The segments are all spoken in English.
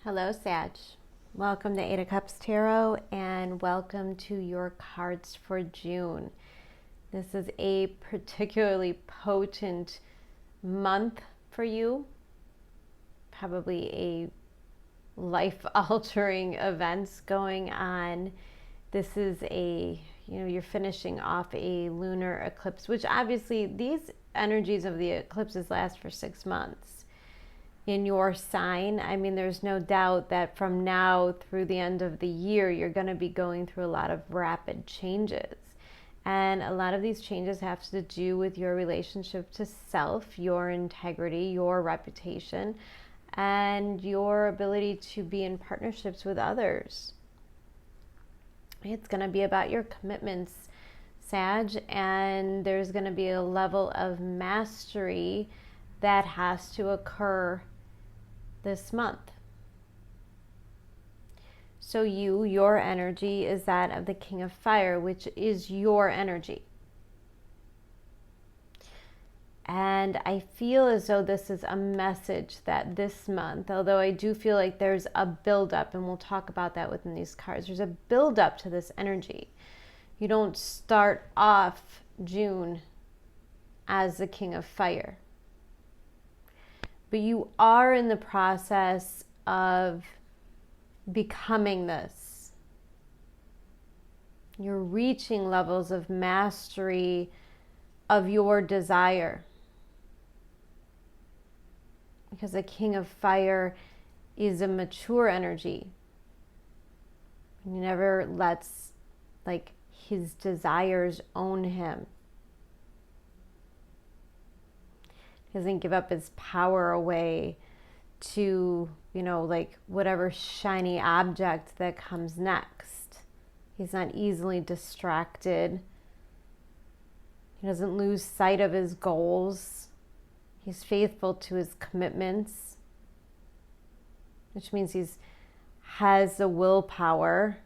Hello, Sag. Welcome to 8 of Cups Tarot and welcome to your cards for June. This is a particularly potent month for you. Probably a life-altering events going on. This is you're finishing off a lunar eclipse, which obviously these energies of the eclipses last for 6 months. In your sign, there's no doubt that from now through the end of the year, you're going to be going through a lot of rapid changes. And a lot of these changes have to do with your relationship to self, your integrity, your reputation, and your ability to be in partnerships with others. It's going to be about your commitments, Sag, and there's going to be a level of mastery that has to occur this month. So your energy is that of the King of Fire, which is your energy. And I feel as though this is a message that this month, although I do feel like there's a buildup, and we'll talk about that within these cards, there's a buildup to this energy. You don't start off June as the King of Fire. But you are in the process of becoming this. You're reaching levels of mastery of your desire. Because the King of Fire is a mature energy. He never lets his desires own him. Doesn't give up his power away to, whatever shiny object that comes next. He's not easily distracted. He doesn't lose sight of his goals. He's faithful to his commitments, which means has the willpower.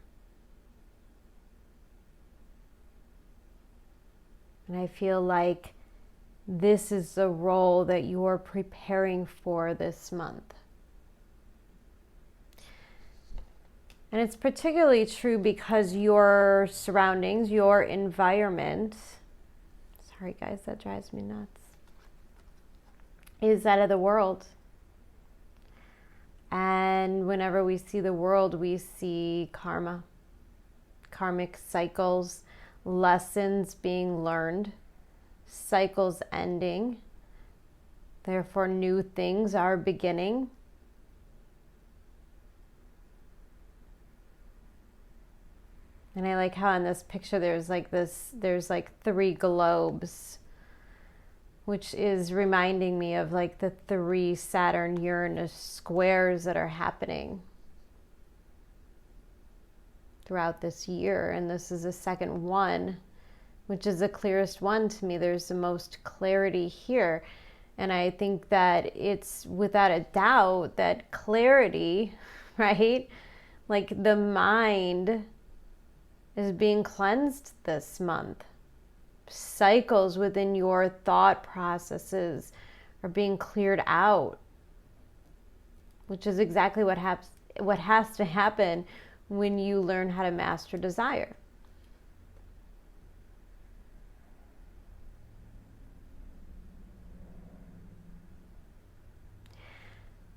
And I feel like this is the role that you're preparing for this month. And it's particularly true because your surroundings, your environment, sorry guys, that drives me nuts, is that of the world. And whenever we see the world, we see karma, karmic cycles, lessons being learned, cycles ending, therefore new things are beginning. And I like how in this picture there's 3 globes, which is reminding me of the 3 Saturn Uranus squares that are happening throughout this year. And this is the second one, which is the clearest one to me. There's the most clarity here. And I think that it's without a doubt that clarity, right? The mind is being cleansed this month. Cycles within your thought processes are being cleared out, which is exactly what has to happen when you learn how to master desire.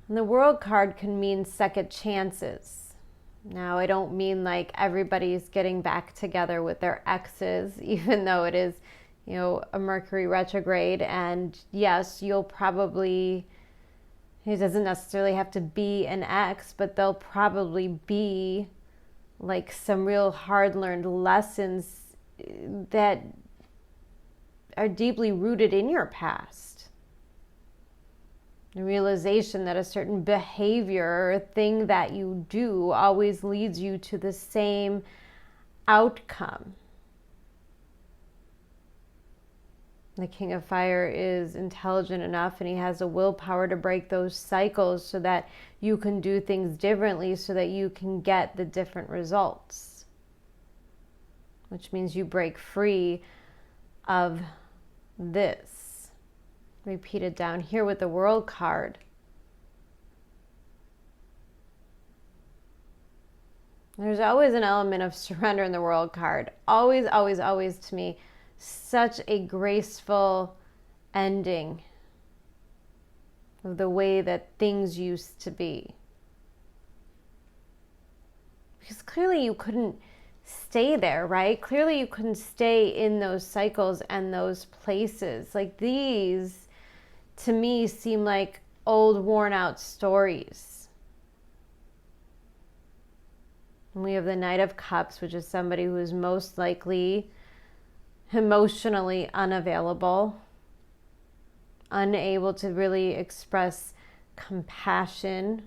And the World card can mean second chances. Now, I don't mean everybody's getting back together with their exes, even though it is, a Mercury retrograde. And yes, it doesn't necessarily have to be an ex, but there'll probably be some real hard-learned lessons that are deeply rooted in your past. The realization that a certain behavior or thing that you do always leads you to the same outcome. The King of Fire is intelligent enough and he has the willpower to break those cycles so that you can do things differently so that you can get the different results. Which means you break free of this. Repeat it down here with the World card. There's always an element of surrender in the World card. Always, always, always, to me, such a graceful ending of the way that things used to be. Because clearly you couldn't stay there, right? Clearly you couldn't stay in those cycles and those places. Like, these, to me, seem like old, worn out stories. And we have the Knight of Cups, which is somebody who is most likely emotionally unavailable, unable to really express compassion,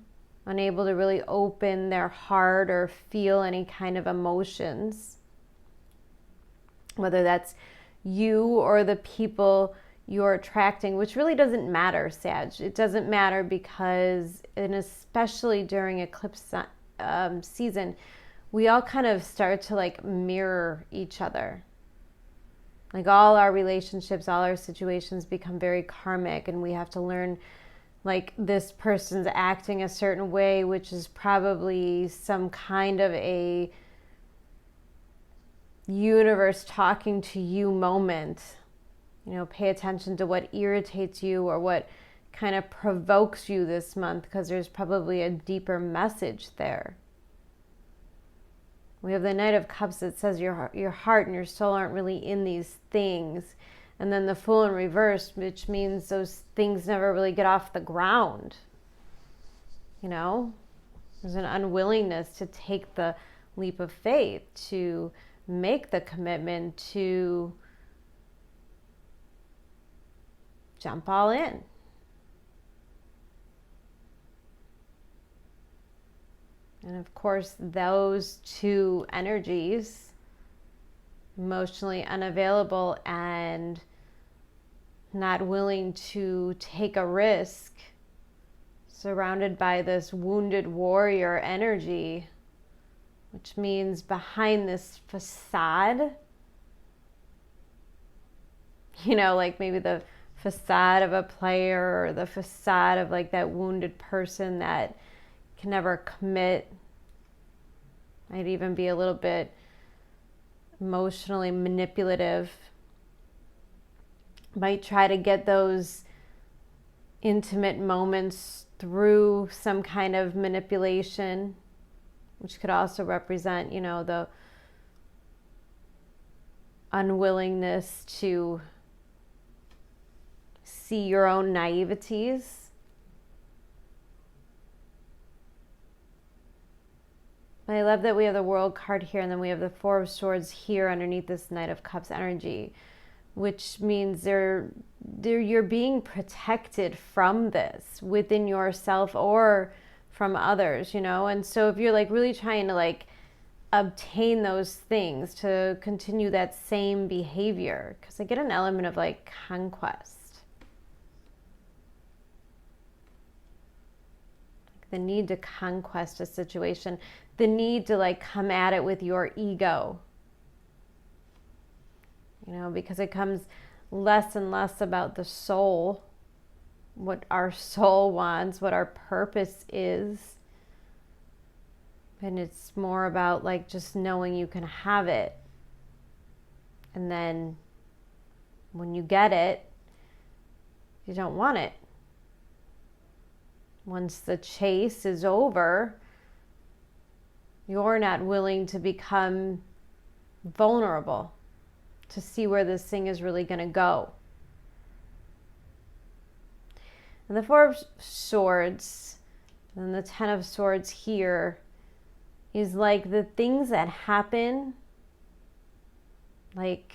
unable to really open their heart or feel any kind of emotions. Whether that's you or the people you're attracting, which really doesn't matter, Sag. It doesn't matter because, and especially during eclipse season, we all kind of start to like mirror each other. Like, all our relationships, all our situations become very karmic, and we have to learn, like, this person's acting a certain way, which is probably some kind of a universe talking to you moment. You know, pay attention to what irritates you or what kind of provokes you this month, because there's probably a deeper message there. We have the Knight of Cups that says your heart and your soul aren't really in these things. And then the Fool in reverse, which means those things never really get off the ground. You know, there's an unwillingness to take the leap of faith, to make the commitment, to jump all in. And of course, those two energies, emotionally unavailable and not willing to take a risk, surrounded by this wounded warrior energy, which means behind this facade, you know, like maybe the facade of a player or the facade of like that wounded person that can never commit, might even be a little bit emotionally manipulative, might try to get those intimate moments through some kind of manipulation, which could also represent, you know, the unwillingness to see your own naiveties. I love that we have the World card here, and then we have the Four of Swords here underneath this Knight of Cups energy, which means you're being protected from this within yourself or from others, you know? And so if you're like really trying to like obtain those things, to continue that same behavior, because I get an element of like conquest. The need to conquest a situation, the need to like come at it with your ego, you know, because it comes less and less about the soul, what our soul wants, what our purpose is. And it's more about like just knowing you can have it. And then when you get it, you don't want it. Once the chase is over, you're not willing to become vulnerable, to see where this thing is really going to go. And the Four of Swords and the Ten of Swords here is like the things that happen, like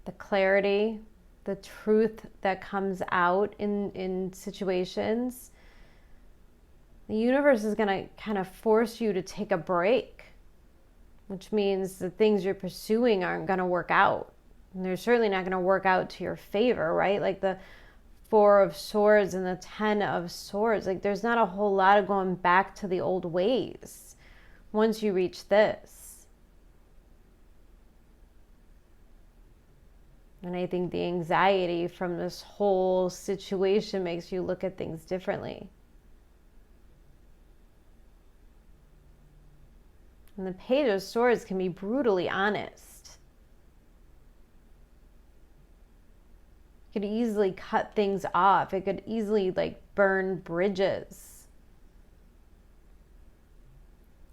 the clarity, the truth that comes out in situations. The universe is going to kind of force you to take a break, which means the things you're pursuing aren't going to work out. And they're certainly not going to work out to your favor, right? Like the Four of Swords and the Ten of Swords, like there's not a whole lot of going back to the old ways once you reach this. And I think the anxiety from this whole situation makes you look at things differently. And the Page of Swords can be brutally honest. It could easily cut things off. It could easily like burn bridges.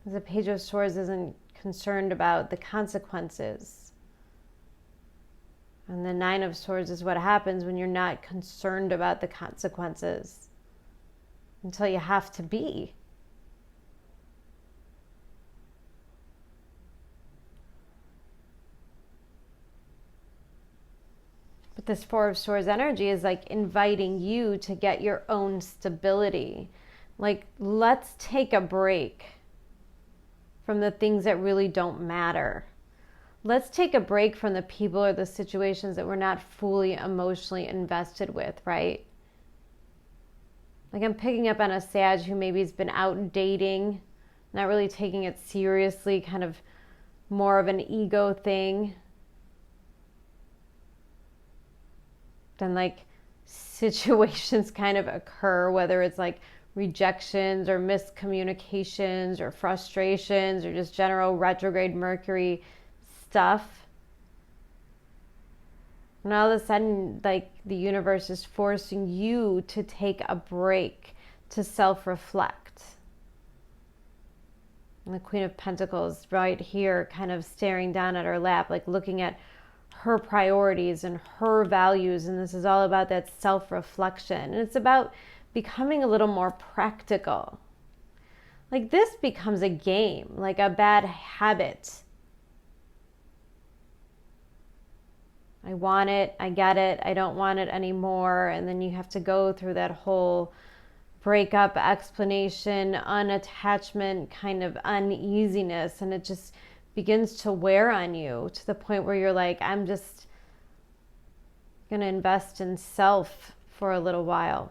The Page of Swords isn't concerned about the consequences. And the Nine of Swords is what happens when you're not concerned about the consequences until you have to be. But this Four of Swords energy is like inviting you to get your own stability. Like, let's take a break from the things that really don't matter. Let's take a break from the people or the situations that we're not fully emotionally invested with, right? Like, I'm picking up on a Sag who maybe has been out dating, not really taking it seriously, kind of more of an ego thing. Then like situations kind of occur, whether it's like rejections or miscommunications or frustrations or just general retrograde Mercury stuff. And all of a sudden, like, the universe is forcing you to take a break, to self-reflect. And the Queen of Pentacles right here kind of staring down at her lap, like looking at her priorities and her values. And this is all about that self-reflection. And it's about becoming a little more practical. Like, this becomes a game, like a bad habit. I want it, I get it, I don't want it anymore. And then you have to go through that whole breakup explanation, unattachment, kind of uneasiness. And it just begins to wear on you to the point where you're like, I'm just going to invest in self for a little while.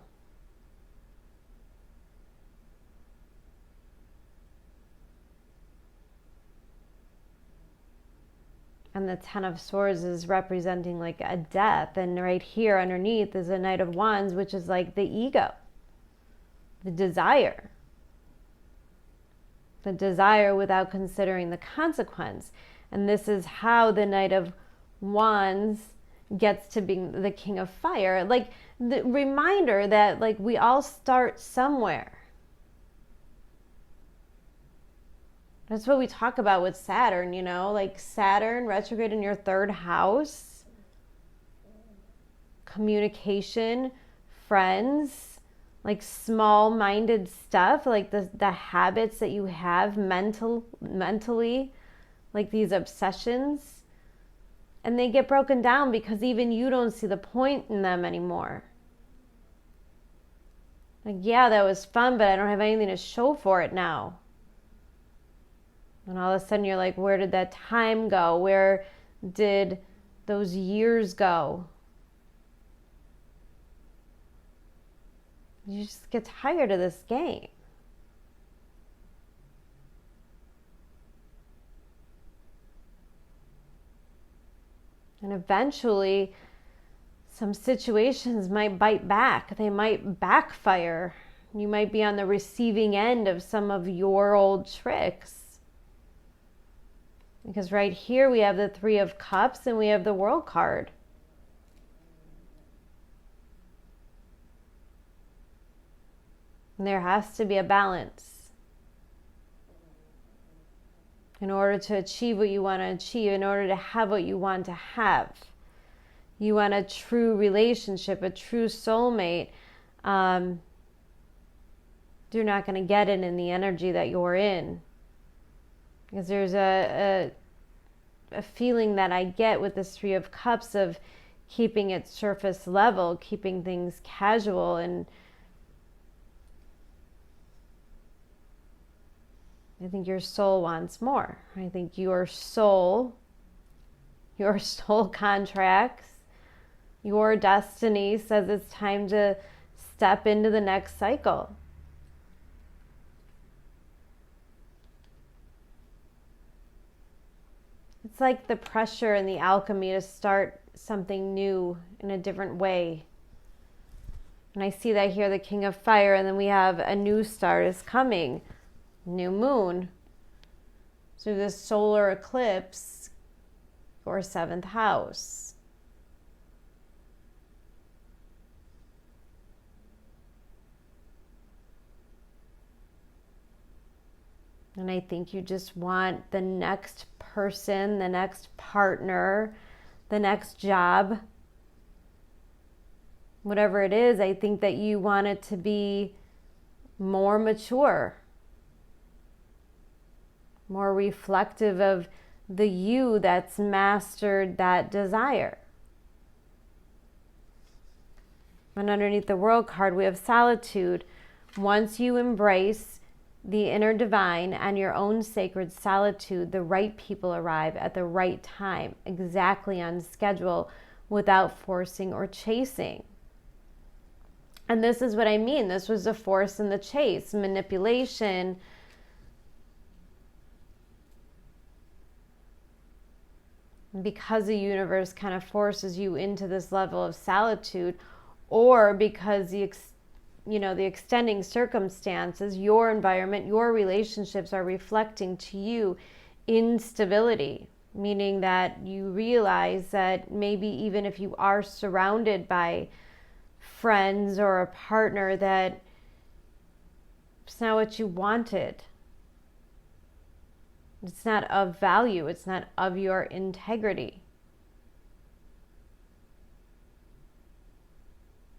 And the Ten of Swords is representing like a death. And right here underneath is a Knight of Wands, which is like the ego, the desire. The desire without considering the consequence. And this is how the Knight of Wands gets to be the King of Fire. Like, the reminder that like we all start somewhere. That's what we talk about with Saturn, you know, like Saturn retrograde in your third house, communication, friends, like small-minded stuff, like the habits that you have mentally, like these obsessions, and they get broken down because even you don't see the point in them anymore. Like, yeah, that was fun, but I don't have anything to show for it now. And all of a sudden you're like, where did that time go? Where did those years go? You just get tired of this game. And eventually some situations might bite back. They might backfire. You might be on the receiving end of some of your old tricks. Because right here we have the Three of Cups and we have the World card. And there has to be a balance. In order to achieve what you want to achieve, in order to have what you want to have. You want a true relationship, a true soulmate. You're not going to get it in the energy that you're in. Because there's a feeling that I get with this Three of Cups of keeping it surface level, keeping things casual, and I think your soul wants more. I think your soul contracts, your destiny says it's time to step into the next cycle. It's like the pressure and the alchemy to start something new in a different way. And I see that here, the King of Fire, and then we have a new start is coming. New moon. through this solar eclipse or 7th house. And I think you just want the next person, the next partner, the next job, whatever it is. I think that you want it to be more mature, more reflective of the you that's mastered that desire. And underneath the World card, we have solitude. Once you embrace the inner divine and your own sacred solitude, the right people arrive at the right time, exactly on schedule, without forcing or chasing. And this is what I mean. This was the force and the chase, manipulation. Because the universe kind of forces you into this level of solitude, or because the extending circumstances, your environment, your relationships are reflecting to you instability, meaning that you realize that maybe even if you are surrounded by friends or a partner, that it's not what you wanted. It's not of value. It's not of your integrity.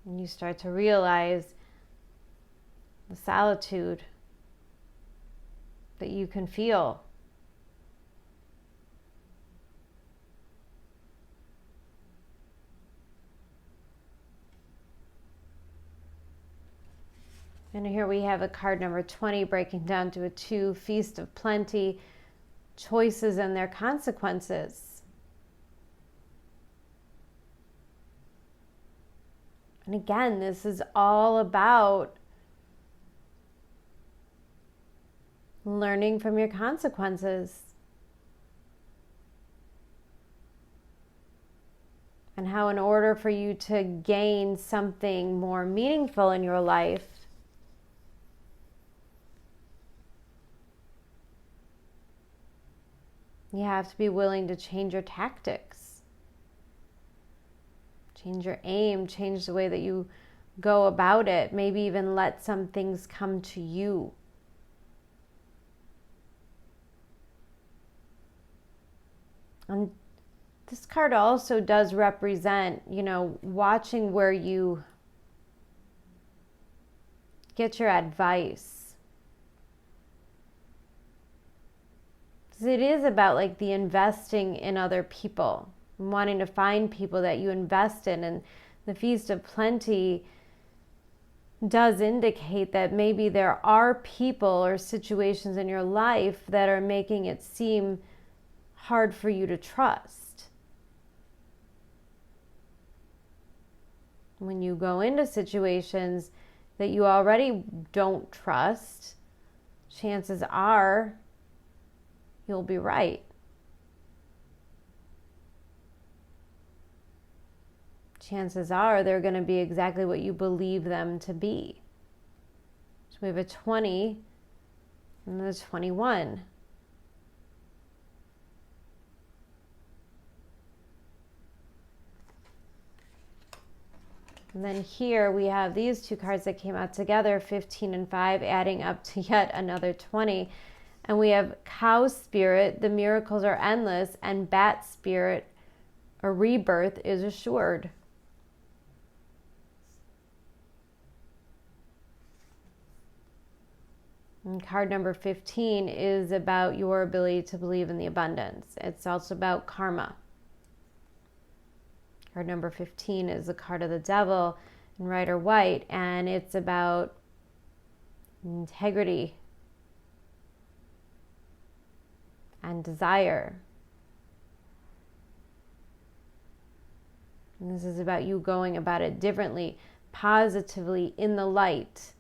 And you start to realize the solitude that you can feel. And here we have a card number 20 breaking down to a 2, Feast of Plenty, choices and their consequences. And again, this is all about learning from your consequences. And how in order for you to gain something more meaningful in your life, you have to be willing to change your tactics, change your aim, change the way that you go about it, maybe even let some things come to you. And this card also does represent, watching where you get your advice. It is about like the investing in other people, wanting to find people that you invest in. And the Feast of Plenty does indicate that maybe there are people or situations in your life that are making it seem hard for you to trust. When you go into situations that you already don't trust, chances are you'll be right. Chances are they're going to be exactly what you believe them to be. So we have a 20 and a 21. And then here we have these two cards that came out together, 15 and 5, adding up to yet another 20. And we have Cow Spirit, the miracles are endless, and Bat Spirit, a rebirth is assured. And card number 15 is about your ability to believe in the abundance. It's also about karma. Card number 15 is the card of the devil in Rider White, and it's about integrity and desire. And this is about you going about it differently, positively, in the light.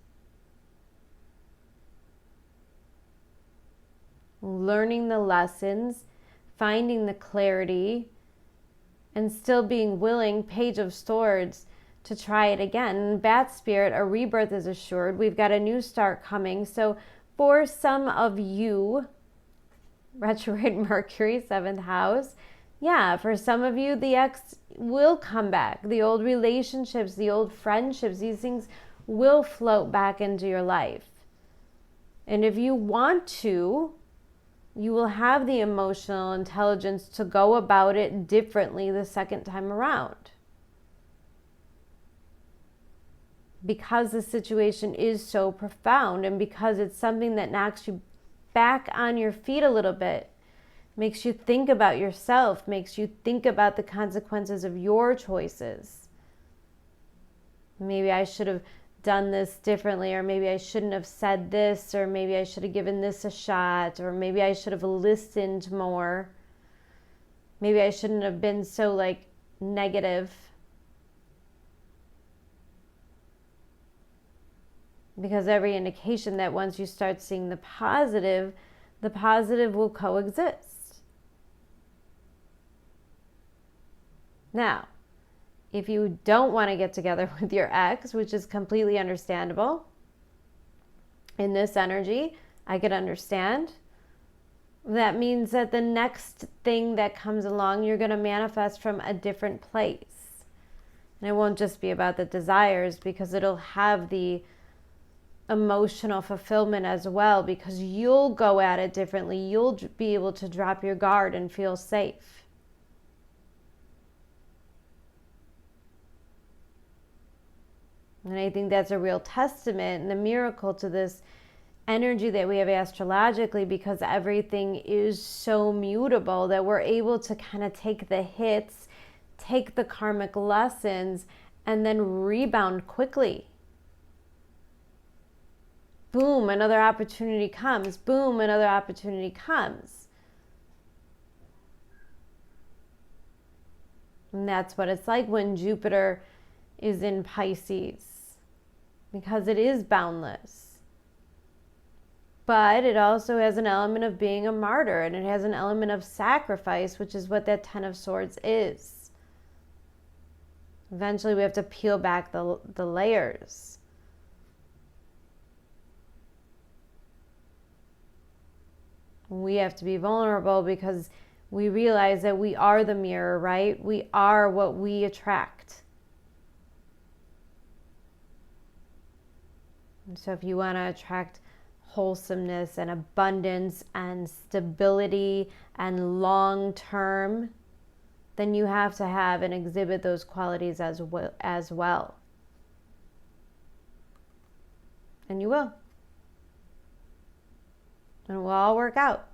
Learning the lessons, finding the clarity, and still being willing, Page of Swords, to try it again. Bat Spirit, a rebirth is assured. We've got a new start coming. So for some of you, retrograde Mercury, 7th house. Yeah, for some of you, the ex will come back. The old relationships, the old friendships, these things will float back into your life. And if you want to, you will have the emotional intelligence to go about it differently the second time around. Because the situation is so profound and because it's something that knocks you back on your feet a little bit, makes you think about yourself, makes you think about the consequences of your choices. Maybe I should have done this differently, or maybe I shouldn't have said this, or maybe I should have given this a shot, or maybe I should have listened more. Maybe I shouldn't have been so negative. Because every indication that once you start seeing the positive will coexist. Now, if you don't want to get together with your ex, which is completely understandable, in this energy, I could understand. That means that the next thing that comes along, you're going to manifest from a different place. And it won't just be about the desires, because it'll have the emotional fulfillment as well, because you'll go at it differently. You'll be able to drop your guard and feel safe. And I think that's a real testament and the miracle to this energy that we have astrologically, because everything is so mutable that we're able to kind of take the hits, take the karmic lessons, and then rebound quickly. Boom, another opportunity comes. Boom, another opportunity comes. And that's what it's like when Jupiter is in Pisces, because it is boundless. But it also has an element of being a martyr, and it has an element of sacrifice, which is what that Ten of Swords is. Eventually we have to peel back the layers. We have to be vulnerable because we realize that we are the mirror, right? We are what we attract. And so if you want to attract wholesomeness and abundance and stability and long term, then you have to have and exhibit those qualities as well. And you will. And it will all work out.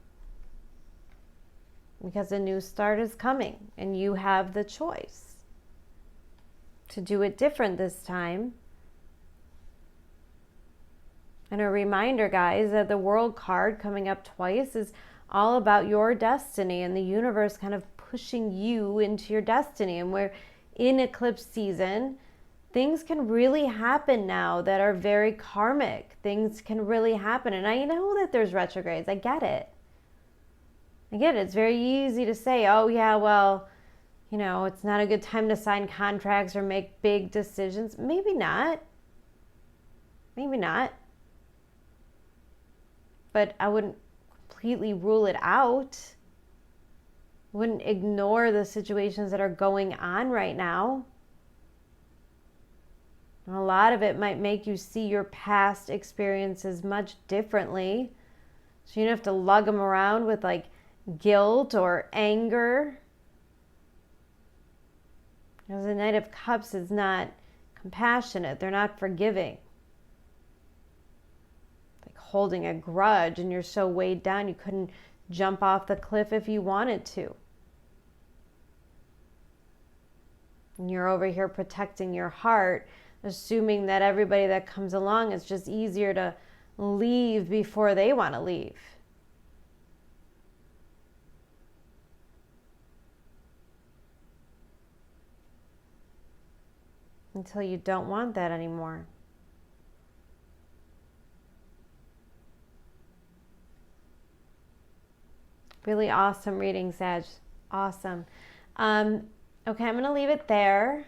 Because a new start is coming and you have the choice to do it different this time. And a reminder, guys, that the World card coming up twice is all about your destiny and the universe kind of pushing you into your destiny. And we're in eclipse season. Things can really happen now that are very karmic. Things can really happen. And I know that there's retrogrades. I get it. It's very easy to say, oh yeah, well, it's not a good time to sign contracts or make big decisions. Maybe not. But I wouldn't completely rule it out. Wouldn't ignore the situations that are going on right now. And a lot of it might make you see your past experiences much differently. So you don't have to lug them around with guilt or anger. Because the Knight of Cups is not compassionate. They're not forgiving. Like holding a grudge, and you're so weighed down you couldn't jump off the cliff if you wanted to. And you're over here protecting your heart, assuming that everybody that comes along is just easier to leave before they want to leave. Until you don't want that anymore. Really awesome reading, Sag. Awesome. Okay, I'm going to leave it there.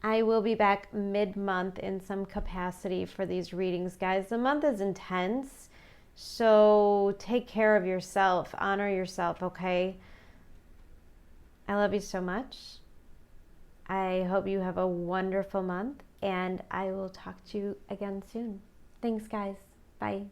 I will be back mid-month in some capacity for these readings, guys. The month is intense, So take care of yourself, honor yourself, okay? I love you so much. I hope you have a wonderful month, and I will talk to you again soon. Thanks, guys. Bye.